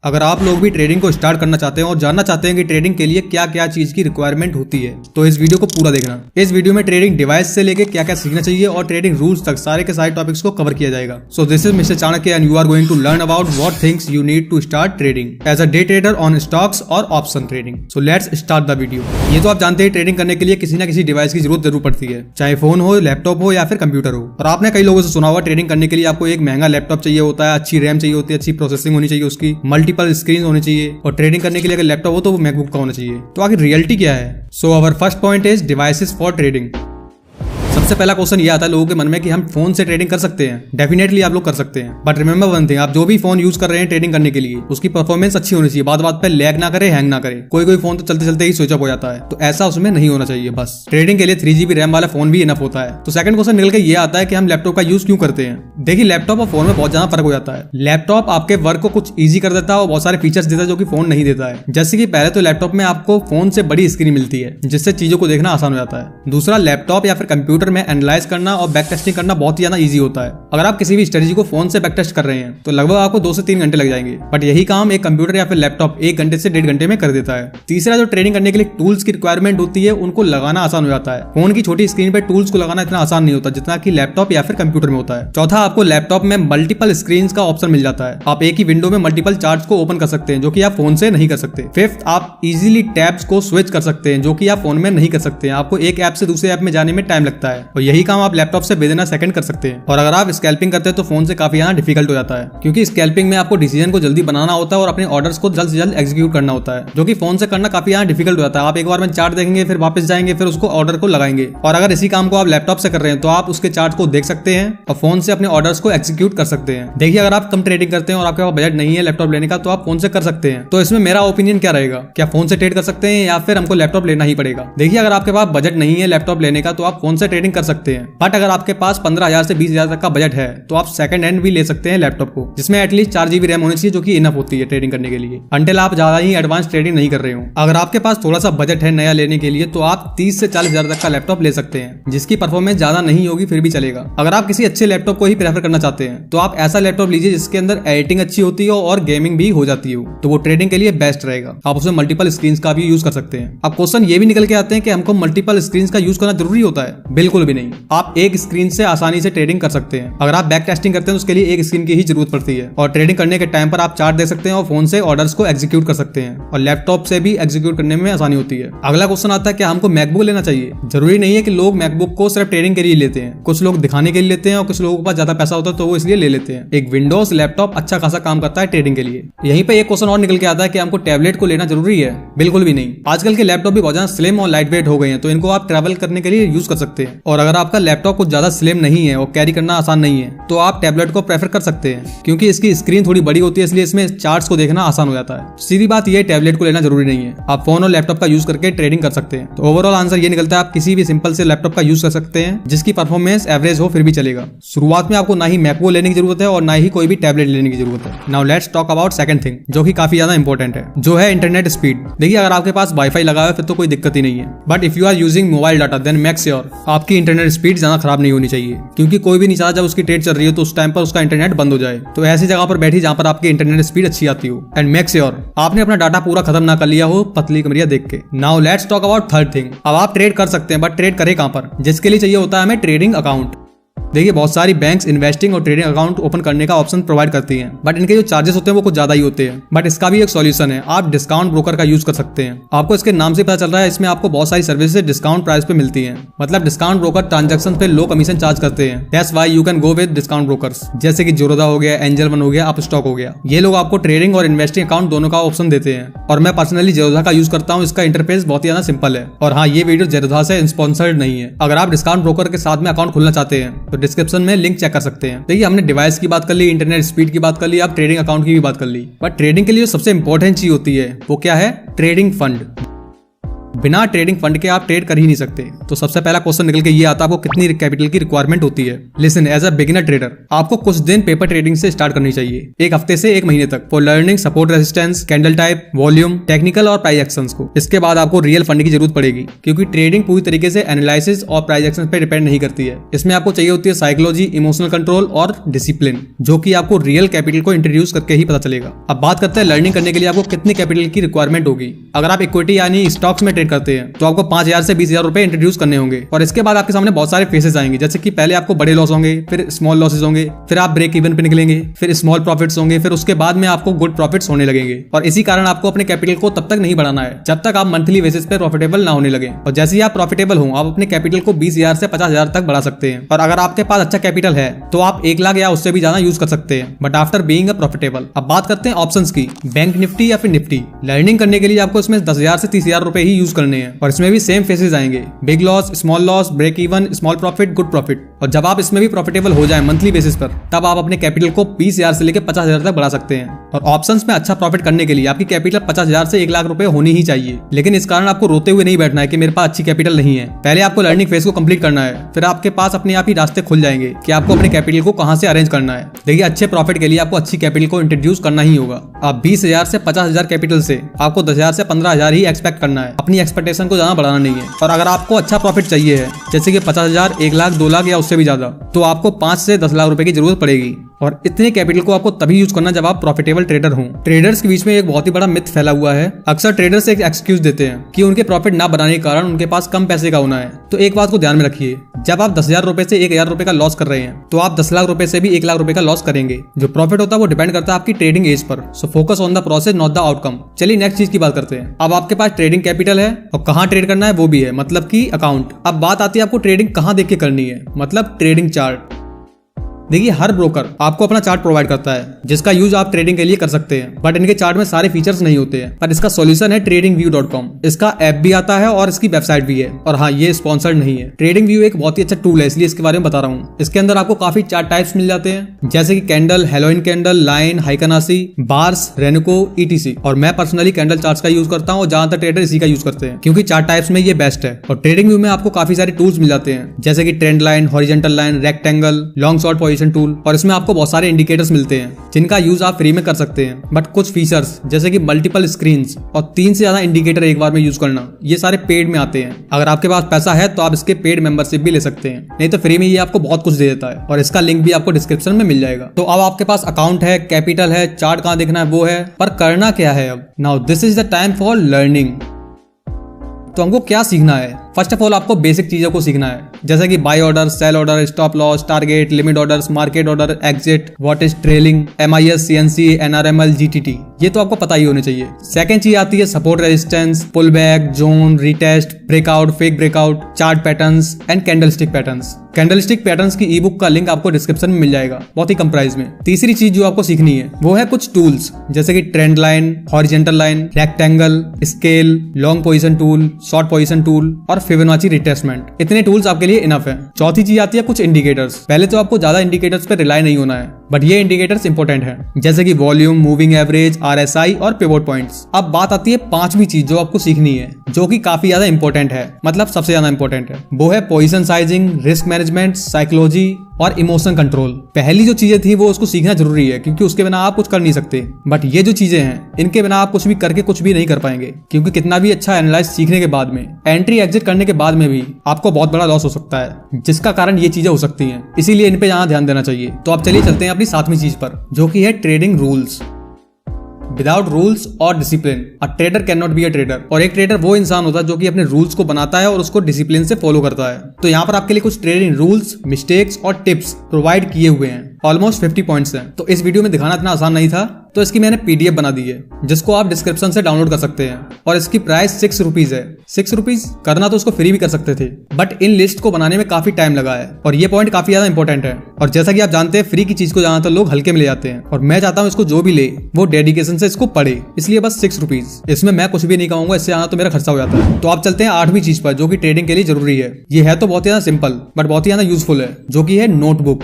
अगर आप लोग भी ट्रेडिंग को स्टार्ट करना चाहते हैं और जानना चाहते हैं कि ट्रेडिंग के लिए क्या क्या चीज की रिक्वायरमेंट होती है तो इस वीडियो को पूरा देखना। इस वीडियो में ट्रेडिंग डिवाइस से लेके क्या क्या सीखना चाहिए और ट्रेडिंग रूल्स तक सारे के सारे टॉपिक्स को कवर किया जाएगा। So this is mister Chanakya and you are going to learn about what things you need to start trading as a day trader on stocks और option trading. So let's start the video. ये तो आप जानते हैं trading करने के लिए किसी ना किसी डिवाइस की जरूरत जरूर पड़ती है, चाहे फोन हो, लैपटॉप हो या फिर कंप्यूटर हो। और आपने कई लोगों से सुना होगा ट्रेडिंग करने के लिए आपको एक महंगा लैपटॉप चाहिए होता है, अच्छी रैम चाहिए होती है, अच्छी प्रोसेसिंग होनी चाहिए, उसकी मल्टीपल स्क्रीन होनी चाहिए और ट्रेडिंग करने के लिए अगर लैपटॉप हो तो वो मैकबुक का होना चाहिए। तो आखिर रियलिटी क्या है? So our first point is devices for trading. सबसे पहला क्वेश्चन ये आता है लोगों के मन में कि हम फोन से ट्रेडिंग कर सकते हैं। डेफिनेटली आप लोग कर सकते हैं, बट रिमेंबर वन थिंग, आप जो भी फोन यूज कर रहे हैं ट्रेडिंग करने के लिए उसकी परफॉर्मेंस अच्छी होनी चाहिए। बात बात पे लैग ना करे, हैंग ना करे। कोई फोन तो चलते चलते ही स्विच ऑफ हो जाता है, तो ऐसा उसमें नहीं होना चाहिए। बस ट्रेडिंग के लिए 3GB रैम वाला फोन भी इनफ होता है। तो सेकंड क्वेश्चन निकल के ये आता है कि हम लैपटॉप का यूज क्यों करते हैं। देखिए, लैपटॉप और फोन में बहुत ज्यादा फर्क हो जाता है। लैपटॉप आपके वर्क को कुछ ईजी कर देता है और बहुत सारे फीचर्स देता है जो कि फोन नहीं देता है। जैसे कि पहले तो लैपटॉप में आपको फोन से बड़ी स्क्रीन मिलती है जिससे चीजों को देखना आसान हो जाता है। दूसरा, लैपटॉप या फिर कंप्यूटर में एनालाइज करना और बैक टेस्टिंग करना बहुत ही ज्यादा इजी होता है। अगर आप किसी भी स्ट्रेटजी को फोन से बैक टेस्ट कर रहे हैं तो लगभग आपको 2 से 3 घंटे लग जाएंगे, बट यही काम एक कंप्यूटर या फिर लैपटॉप 1 घंटे से 1.5 घंटे में कर देता है। तीसरा, जो ट्रेडिंग करने के लिए टूल्स की रिक्वायरमेंट होती है उनको लगाना आसान हो जाता है। फोन की छोटी स्क्रीन पर टूल्स को लगाना इतना आसान नहीं होता जितना कि लैपटॉप या फिर कंप्यूटर में होता है। चौथा, आपको लैपटॉप में मल्टीपल स्क्रीन का ऑप्शन मिल जाता है। आप एक ही विंडो में मल्टीपल चार्ट्स को ओपन कर सकते हैं जो कि आप फोन से नहीं कर सकते। फिफ्थ, आप इजीली टैब्स को स्विच कर सकते हैं जो कि आप फोन में नहीं कर सकते। आपको एक ऐप से दूसरे ऐप में जाने में टाइम लगता है और यही काम आप लैपटॉप से विदिन अ सेकंड कर सकते हैं। और अगर आप स्कैल्पिंग करते हैं तो फोन से काफी ज्यादा डिफिकल्ट हो जाता है, क्योंकि स्कैल्पिंग में आपको डिसीजन को जल्दी बनाना होता है और अपने ऑर्डर्स को जल्द से जल्द एग्जीक्यूट करना होता है, जो कि फोन से करना काफी ज्यादा डिफिकल्ट हो जाता है। आप एक बार में चार्ट देखेंगे, फिर वापस जाएंगे, फिर उसको ऑर्डर को लगाएंगे। और अगर इसी काम को आप लैपटॉप से कर रहे हैं तो आप उसके चार्ट को देख सकते हैं और फोन से अपने ऑर्डर्स को एग्जीक्यूट कर सकते हैं। देखिए, अगर आप कम ट्रेडिंग करते हैं और आपके पास बजट नहीं है लैपटॉप लेने का तो आप फोन से कर सकते हैं। तो इसमें मेरा ओपिनियन क्या रहेगा, क्या फोन से ट्रेड कर सकते हैं या फिर हमको लैपटॉप लेना ही पड़ेगा? देखिए, अगर आपके पास बजट नहीं है लैपटॉप लेने का तो आप फोन से ट्रेडिंग कर सकते हैं, बट अगर आपके पास 15,000 से 20,000 तक का बजट है तो आप सेकंड हैंड भी ले सकते हैं लैपटॉप को, जिसमें एटलीस्ट 4GB रैम होनी चाहिए जो कि इनफ होती है ट्रेडिंग करने के लिए, अंटिल आप ज्यादा ही एडवांस ट्रेडिंग नहीं कर रहे हो। अगर आपके पास थोड़ा सा बजट है नया लेने के लिए तो आप 30 से 40,000 तक का लैपटॉप ले सकते हैं जिसकी परफॉर्मेंस ज्यादा नहीं होगी फिर भी चलेगा। अगर आप किसी अच्छे लैपटॉप को ही प्रेफर करना चाहते हैं तो आप ऐसा लैपटॉप लीजिए जिसके अंदर एडिटिंग अच्छी होती हो और गेमिंग भी हो जाती हो, तो वो ट्रेडिंग के लिए बेस्ट रहेगा। आप उसमें मल्टीपल स्क्रीन का भी यूज कर सकते हैं। अब क्वेश्चन ये भी निकल के आते हैं कि हमको मल्टीपल स्क्रीन का यूज करना जरूरी होता है? बिल्कुल भी नहीं। आप एक स्क्रीन से आसानी से ट्रेडिंग कर सकते हैं। अगर आप बैक टेस्टिंग करते हैं तो उसके लिए एक स्क्रीन की ही जरूरत पड़ती है और ट्रेडिंग करने के टाइम पर आप चार्ट दे सकते हैं और फोन से ऑर्डर्स को एग्जीक्यूट कर सकते हैं और लैपटॉप से भी एग्जीक्यूट करने में आसानी होती है। अगला क्वेश्चन आता है कि हमको मैकबुक लेना चाहिए? जरूरी नहीं है कि लोग मैकबुक को सिर्फ ट्रेडिंग के लिए लेते हैं। कुछ लोग दिखाने के लिए लेते हैं और कुछ लोगों के पास ज्यादा पैसा होता है तो वो इसलिए ले लेते हैं। एक विंडोज लैपटॉप अच्छा खासा काम करता है ट्रेडिंग के लिए। यहीं पे एक क्वेश्चन और निकल के आता है कि हमको टैबलेट को लेना जरूरी है? बिल्कुल भी नहीं। आजकल के लैपटॉप भी बहुत ज्यादा स्लिम और लाइट वेट हो गए हैं तो इनको आप ट्रैवल करने के लिए यूज कर सकते हैं। और अगर आपका लैपटॉप कुछ ज्यादा स्लिम नहीं है और कैरी करना आसान नहीं है तो आप टैबलेट को प्रेफर कर सकते हैं, क्योंकि इसकी स्क्रीन थोड़ी बड़ी होती है इसलिए इसमें चार्ट्स को देखना आसान हो जाता है। सीधी बात यह टैबलेट को लेना जरूरी नहीं है, आप फोन और लैपटॉप का यूज करके ट्रेडिंग कर सकते हैं। तो ओवरऑल आंसर ये निकलता है आप किसी भी सिंपल से लैपटॉप का यूज कर सकते हैं जिसकी परफॉर्मेंस एवरेज हो फिर भी चलेगा। शुरुआत में आपको ना ही मैकबुक लेने की जरूरत है और ना ही कोई भी टैबलेट लेने की जरूरत है। Now let's talk about second thing जो कि काफी ज्यादा इंपॉर्टेंट है, जो है इंटरनेट स्पीड। देखिए, अगर आपके पास वाईफाई लगा है फिर तो कोई दिक्कत ही नहीं है, but if you are using mobile data then make sure आपकी इंटरनेट स्पीड ज्यादा खराब नहीं होनी चाहिए, क्योंकि कोई भी नहीं चाहता जब उसकी ट्रेड चल रही हो तो उस टाइम पर उसका इंटरनेट बंद हो जाए। तो ऐसी जगह पर बैठी जहां पर आपकी इंटरनेट स्पीड अच्छी आती हो एंड मेक श्योर आपने अपना डाटा पूरा खत्म ना कर लिया हो पतली कमरिया देख के। Now let's talk about third thing. अब आप ट्रेड कर सकते हैं, बट ट्रेड करें कहां पर? जिसके लिए चाहिए होता है हमें ट्रेडिंग अकाउंट। देखिए, बहुत सारी बैंक्स इन्वेस्टिंग और ट्रेडिंग अकाउंट ओपन करने का ऑप्शन प्रोवाइड करती हैं, बट इनके जो चार्जेस होते हैं वो कुछ ज्यादा ही होते हैं। बट इसका भी एक सॉल्यूशन है, आप डिस्काउंट ब्रोकर का यूज कर सकते हैं। आपको इसके नाम से पता चल रहा है इसमें आपको बहुत सारी सर्विसेज डिस्काउंट प्राइस पे मिलती हैं। मतलब डिस्काउंट ब्रोकर ट्रांजैक्शन पे लो कमीशन चार्ज करते हैं। That's why you can go with discount brokers, जैसे कि जोरोदा हो गया, एंजल वन हो गया, अपस्टॉक हो गया। ये लोग आपको ट्रेडिंग और इन्वेस्टिंग अकाउंट दोनों का ऑप्शन देते हैं और मैं पर्सनली जोरोदा का यूज करता हूँ। इसका इंटरफेस बहुत ही ज्यादा सिंपल है। और हाँ, ये वीडियो जोरोदा से स्पॉन्सर्ड नहीं है। अगर आप डिस्काउंट ब्रोकर के साथ में अकाउंट खोलना चाहते हैं तो डिस्क्रिप्शन में लिंक चेक कर सकते हैं। देखिए, हमने डिवाइस की बात कर ली, इंटरनेट स्पीड की बात कर ली, अब ट्रेडिंग अकाउंट की भी बात कर ली। बट ट्रेडिंग के लिए सबसे इंपॉर्टेंट चीज होती है वो क्या है? Trading fund. बिना ट्रेडिंग फंड के आप ट्रेड कर ही नहीं सकते। तो सबसे पहला क्वेश्चन निकल के ये आता है आपको कितनी कैपिटल की रिक्वायरमेंट होती है। Listen, as a beginner trader आपको कुछ दिन पेपर ट्रेडिंग से स्टार्ट करनी चाहिए, 1 हफ्ते से 1 महीने तक, for learning support resistance, candle type, volume, technical और प्राइस एक्शंस को। इसके बाद आपको रियल फंड की जरूरत पड़ेगी, क्योंकि ट्रेडिंग पूरी तरीके से एनालिसिस और प्राइस एक्शन पे डिपेंड नहीं करती है। इसमें आपको चाहिए होती है साइकोलॉजी, इमोशनल कंट्रोल और डिसिप्लिन, जो कि आपको रियल कैपिटल को इंट्रोड्यूस करके ही पता चलेगा। अब बात करते हैं लर्निंग करने के लिए आपको कितनी कैपिटल की रिक्वायरमेंट होगी। अगर आप इक्विटी यानी स्टॉक्स में ट्रेड करते हैं तो आपको 5,000 से 20,000 रुपए इंट्रोड्यूस करने होंगे, और इसके बाद आपके सामने बहुत सारे फेसेस आएंगे, जैसे कि पहले आपको बड़े लॉस होंगे, फिर स्मॉल लॉसेस होंगे, फिर आप ब्रेक इवन पे निकलेंगे, फिर स्मॉल प्रॉफिट्स होंगे, फिर उसके बाद में आपको गुड प्रॉफिट्स होने लगेंगे। और इसी कारण आपको अपने कैपिटल को तब तक नहीं बढ़ाना है जब तक आप मंथली बेसिस पे प्रॉफिटेबल ना होने लगे। और जैसे ही आप प्रॉफिटेबल हो आप अपने कैपिटल को 20,000 से 50,000 तक बढ़ा सकते हैं। और अगर आपके पास अच्छा कैपिटल है तो आप 1 लाख या उससे भी ज्यादा यूज कर सकते हैं, but after being a profitable. अब बात करते हैं ऑप्शंस की, बैंक निफ्टी या फिर निफ्टी। लर्निंग करने के लिए आपको इसमें 10,000 से 30,000 रुपए ही यूज करने हैं, और इसमें भी सेम फेसेस आएंगे, big loss, small loss, break even, small profit, good profit. और जब आप इसमें भी प्रॉफिटेबल हो जाए मंथली बेसिस पर, तब आप अपने कैपिटल को 20,000 से लेकर 50,000 तक बढ़ा सकते हैं। और ऑप्शंस में अच्छा प्रॉफिट करने के लिए आपकी कैपिटल 50,000 से 1 लाख रुपए होनी ही चाहिए। लेकिन इस कारण आपको रोते हुए नहीं बैठना है कि मेरे पास अच्छी कैपिटल नहीं है। पहले आपको लर्निंग फेज को कंप्लीट करना है, फिर आपके पास अपने आप ही रास्ते खुल जाएंगे कि आपको अपने कैपिटल को कहां से अरेंज करना है। देखिए, अच्छे प्रॉफिट के लिए आपको अच्छी कैपिटल को इंट्रोड्यूस करना ही होगा। आप 20,000 से 50,000 कैपिटल से आपको 10,000 से 15,000 ही एक्सपेक्ट करना है, अपनी एक्सपेक्टेशन को ज्यादा बढ़ाना नहीं है। और अगर आपको अच्छा प्रॉफिट चाहिए है, जैसे कि 50,000, 1 लाख, 2 लाख या उससे भी ज्यादा, तो आपको 5 से 10 लाख रुपए की जरूरत पड़ेगी। और इतने कैपिटल को आपको तभी यूज करना जब आप प्रॉफिटेबल ट्रेडर हों। ट्रेडर्स के बीच में एक बहुत ही बड़ा मिथ फैला हुआ है। अक्सर ट्रेडर्स एक एक्सक्यूज देते हैं कि उनके प्रॉफिट ना बनाने के कारण उनके पास कम पैसे का होना है। तो एक बात को ध्यान में रखिए, जब आप 10,000 रुपए से 1,000 रुपए का लॉस कर रहे हैं तो आप 10 लाख रुपए से भी 1 लाख रुपए का लॉस करेंगे। जो प्रॉफिट होता है वो डिपेंड करता है आपकी ट्रेडिंग एज पर। So focus on the process, not the outcome. चलिए नेक्स्ट चीज की बात करते हैं। अब आपके पास ट्रेडिंग कैपिटल है और कहाँ ट्रेड करना है वो भी है, मतलब की अकाउंट। अब बात आती है आपको ट्रेडिंग कहाँ देख के करनी है, मतलब ट्रेडिंग चार्ट। देखिए, हर ब्रोकर आपको अपना चार्ट प्रोवाइड करता है जिसका यूज आप ट्रेडिंग के लिए कर सकते हैं, बट इनके चार्ट में सारे फीचर्स नहीं होते हैं। पर इसका सॉल्यूशन है tradingview.com। इसका ऐप भी आता है और इसकी वेबसाइट भी है। और हाँ, ये स्पॉन्सर्ड नहीं है। ट्रेडिंग व्यू एक बहुत ही अच्छा टूल है, इसलिए इसके बारे में बता रहा हूँ। इसके अंदर आपको काफी चार्ट टाइप्स मिल जाते हैं, जैसे कि candle, hollow candle, line, Heikin Ashi, bars, Renko, ETC। और मैं पर्सनली कैंडल चार्ट्स का यूज करता हूँ और ज्यादातर ट्रेडर इसी का यूज करते हैं, क्योंकि चार्ट टाइप्स में ये बेस्ट है। और ट्रेडिंग व्यू में आपको काफी सारे टूल्स मिल जाते हैं, जैसे कि trend line, horizontal line, rectangle, long short position tool. और इसमें आपको बहुत सारे इंडिकेटर्स मिलते हैं जिनका यूज आप फ्री में कर सकते हैं। बट कुछ फीचर्स जैसे कि मल्टीपल स्क्रीन्स और 3 से ज्यादा इंडिकेटर एक बार में यूज करना, ये सारे पेड में आते हैं। अगर आपके पास पैसा है तो आप इसके पेड मेंबरशिप भी ले सकते हैं, नहीं तो फ्री में ये आपको बहुत कुछ दे देता है। और इसका लिंक भी आपको डिस्क्रिप्शन में मिल जाएगा। तो अब आपके पास अकाउंट है, कैपिटल है, चार्ट कहाँ देखना है वो है, पर करना क्या है अब। Now this is the time for learning. तो हमको क्या सीखना है? फर्स्ट ऑफ ऑल आपको बेसिक चीजों को सीखना है, जैसे कि buy order, sell order, stop loss, target, limit orders, market order, exit, what is trailing, MIS, CNC, NRML, GTT, ये तो आपको पता ही होने चाहिए। सेकंड चीज आती है support, resistance, pull back, zone, retest, breakout, fake breakout, chart patterns and candlestick patterns. Candlestick patterns की ई-बुक का लिंक आपको डिस्क्रिप्शन में मिल जाएगा, बहुत ही कम प्राइस में। तीसरी चीज जो आपको सीखनी है वो है कुछ टूल्स, जैसे कि trend line, horizontal line, rectangle, scale, long position tool, short position tool और फिबोनाची रिट्रेसमेंट। इतने टूल्स आपके लिए इनफ है। चौथी चीज आती है कुछ इंडिकेटर्स। पहले तो आपको ज्यादा इंडिकेटर्स पे रिलाई नहीं होना है, बट ये इंडिकेटर्स इंपॉर्टेंट है, जैसे कि वॉल्यूम, मूविंग एवरेज, RSI और पिवोट पॉइंट्स। अब बात आती है पांचवी चीज जो आपको सीखनी है, जो कि काफी ज्यादा इंपॉर्टेंट है, मतलब सबसे ज्यादा इंपॉर्टेंट है, वो है position sizing, risk management, psychology और इमोशन कंट्रोल। पहली जो चीजें थी वो उसको सीखना जरूरी है, क्योंकि उसके बिना आप कुछ कर नहीं सकते। बट ये जो चीजें हैं इनके बिना आप कुछ भी करके कुछ भी नहीं कर पाएंगे, क्योंकि कितना भी अच्छा एनालाइज सीखने के बाद में, एंट्री एग्जिट करने के बाद में भी आपको बहुत बड़ा लॉस हो सकता है, जिसका कारण ये चीजें हो सकती हैं। इसीलिए इन पे यहाँ ध्यान देना चाहिए। तो अब चलिए चलते हैं अपनी सातवीं चीज पर, जो कि है ट्रेडिंग रूल्स। विदाउट रूल्स और discipline a trader can not be a trader. और एक ट्रेडर वो इंसान होता है जो कि अपने रूल्स को बनाता है और उसको डिसिप्लिन से फॉलो करता है। तो यहाँ पर आपके लिए कुछ ट्रेडिंग रूल्स, मिस्टेक्स और टिप्स प्रोवाइड किए हुए हैं। ऑलमोस्ट 50 पॉइंट्स हैं। तो इस वीडियो में दिखाना इतना आसान नहीं था, तो इसकी मैंने PDF बना दी है, जिसको आप डिस्क्रिप्शन से डाउनलोड कर सकते हैं। और इसकी प्राइस 6 रुपीज है। 6 रुपीज करना तो उसको फ्री भी कर सकते थे, बट इन लिस्ट को बनाने में काफी टाइम लगा है और ये पॉइंट काफी ज्यादा इंपॉर्टेंट है। और जैसा कि आप जानते हैं, फ्री की चीज को ज्यादातर लोग हल्के में ले जाते हैं, और मैं चाहता हूँ इसको जो भी ले वो डेडिकेशन से इसको पढ़े, इसलिए बस 6 रुपीज। इसमें मैं कुछ भी नहीं कहूंगा, इससे ज्यादा तो मेरा खर्चा हो जाता है। तो आप चलते हैं 8वीं चीज पर, जो कि ट्रेडिंग के लिए जरूरी है। ये है तो बहुत ही ज्यादा सिंपल, बट बहुत ही ज्यादा यूजफुल है, जो कि है नोटबुक।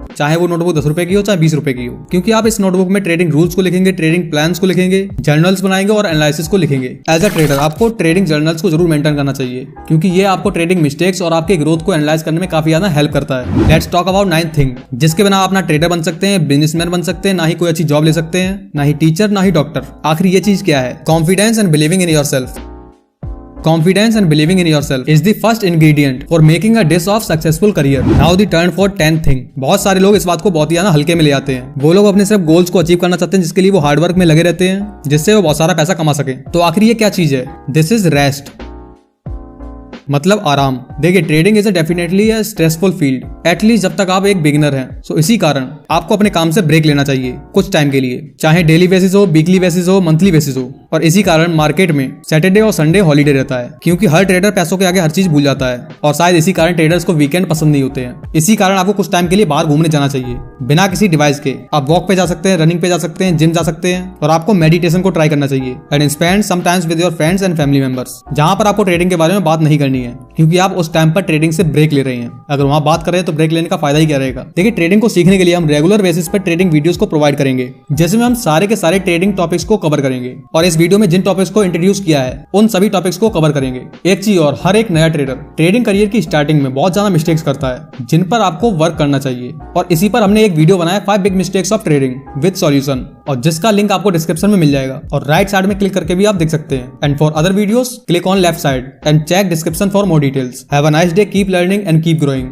चाहे वो नोटबुक 10 रुपए की हो चाहे 20 रुपए की हो, क्योंकि आप इस नोटबुक में ट्रेडिंग रूल्स को लिखेंगे, ट्रेडिंग प्लान्स को लिखेंगे, जर्नल्स बनाएंगे और एनालिसिस को लिखेंगे। एज अ ट्रेडर आपको ट्रेडिंग जर्नल्स को जरूर मेंटेन करना चाहिए, क्योंकि ये आपको ट्रेडिंग मिस्टेक्स और आपके ग्रोथ को एनालाइज करने में काफी ज्यादा हेल्प करता है। Let's talk about 9th thing जिसके बिना आप ना ट्रेडर बन सकते हैं, बिजनेसमैन बन सकते हैं, ना ही कोई अच्छी जॉब ले सकते हैं, ना ही टीचर, ना ही डॉक्टर। आखिर ये चीज क्या है? Confidence and believing in yourself. Confidence and believing in yourself is the first ingredient for making a dish of successful career. Now the turn for 10th thing. बहुत सारे लोग इस बात को बहुत ही ज्यादा हल्के में ले आते हैं। वो लोग अपने सिर्फ गोल्स को अचीव करना चाहते हैं, जिसके लिए वो हार्डवर्क में लगे रहते हैं, जिससे वो बहुत सारा पैसा कमा सके। तो आखिर ये क्या चीज है? दिस इज रेस्ट, मतलब आराम। देखिए, trading is definitely a stressful field, at least जब तक आप एक बिगिनर हैं। सो इसी कारण आपको अपने काम से ब्रेक लेना चाहिए कुछ टाइम के लिए, चाहे डेली बेसिस हो, वीकली बेसिस हो, मंथली बेसिस हो। और इसी कारण मार्केट में सैटरडे और संडे हॉलीडे रहता है, क्योंकि हर ट्रेडर पैसों के आगे हर चीज भूल जाता है। और शायद इसी कारण ट्रेडर्स को वीकेंड पसंद नहीं होते हैं। इसी कारण आपको कुछ टाइम के लिए बाहर घूमने जाना चाहिए, बिना किसी डिवाइस के। आप वॉक पे जा सकते हैं, रनिंग पे जा सकते हैं, जिम जा सकते हैं, और आपको मेडिटेशन को ट्राई करना चाहिए। And spend some times with your friends and family members, जहां पर आपको ट्रेडिंग के बारे में बात नहीं करनी है, क्योंकि आप उस टाइम पर ट्रेडिंग से ब्रेक ले रहे हैं। अगर वहां बात कर रहे हैं तो ब्रेक लेने का फायदा ही क्या रहेगा? देखिए, ट्रेडिंग को सीखने के लिए हम रेगुलर बेसिस पर ट्रेडिंग वीडियोस को प्रोवाइड करेंगे, जिसमें हम सारे के सारे ट्रेडिंग टॉपिक्स को कवर करेंगे। और इस वीडियो में जिन टॉपिक्स को इंट्रोड्यूस किया है उन सभी टॉपिक्स को कवर करेंगे। एक चीज और, हर एक नया ट्रेडर ट्रेडिंग करियर की स्टार्टिंग में बहुत ज्यादा मिस्टेक्स करता है, जिन पर आपको वर्क करना चाहिए। और इसी पर हमने एक वीडियो बनाया 5 big mistakes of trading with solution, और जिसका लिंक आपको डिस्क्रिप्शन में मिल जाएगा, और राइट साइड में क्लिक करके भी आप देख सकते हैं। And for other videos click on left side and check description for more details. Have a nice day, keep learning and keep growing.